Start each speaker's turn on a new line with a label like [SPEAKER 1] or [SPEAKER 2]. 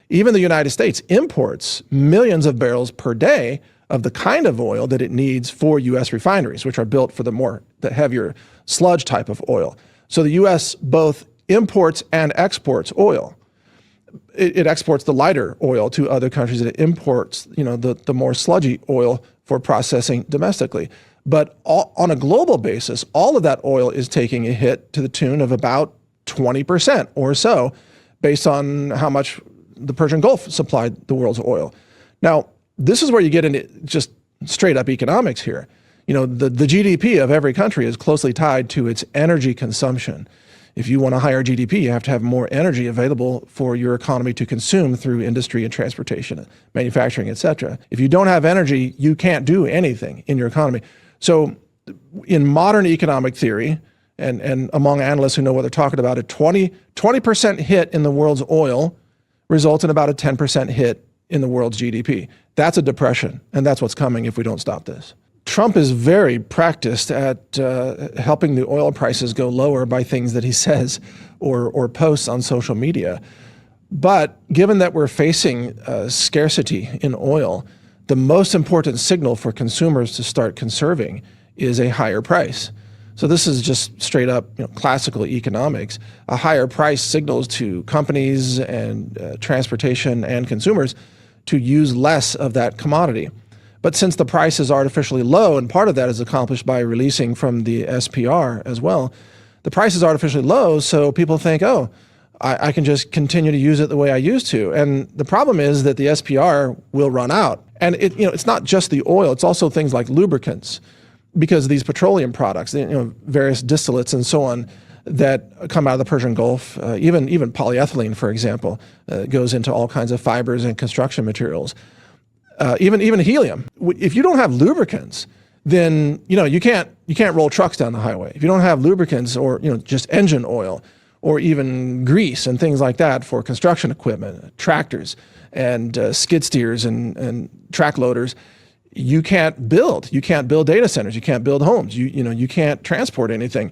[SPEAKER 1] Even the United States imports millions of barrels per day of the kind of oil that it needs for U.S. refineries, which are built for the heavier sludge type of oil. So the U.S. both imports and exports oil. It exports the lighter oil to other countries. It imports, the more sludgy oil for processing domestically. But on a global basis, all of that oil is taking a hit to the tune of about 20% or so, based on how much the Persian Gulf supplied the world's oil. Now, this is where you get into just straight up economics here. The GDP of every country is closely tied to its energy consumption. If you want a higher GDP, you have to have more energy available for your economy to consume through industry and transportation, manufacturing, et cetera. If you don't have energy, you can't do anything in your economy. So in modern economic theory, and among analysts who know what they're talking about, a 20% hit in the world's oil results in about a 10% hit in the world's GDP. That's a depression, and that's what's coming if we don't stop this. Trump is very practiced at helping the oil prices go lower by things that he says or posts on social media. But given that we're facing scarcity in oil, the most important signal for consumers to start conserving is a higher price. So this is just straight up classical economics. A higher price signals to companies and transportation and consumers to use less of that commodity. But since the price is artificially low, and part of that is accomplished by releasing from the SPR as well, the price is artificially low, so people think, oh, I can just continue to use it the way I used to. And the problem is that the SPR will run out. And it's not just the oil, it's also things like lubricants, because these petroleum products, various distillates and so on that come out of the Persian Gulf, even polyethylene, for example, goes into all kinds of fibers and construction materials. Even helium. If you don't have lubricants, then you can't roll trucks down the highway. If you don't have lubricants or just engine oil or even grease and things like that for construction equipment, tractors and skid steers and track loaders, you can't build. You can't build data centers. You can't build homes. You can't transport anything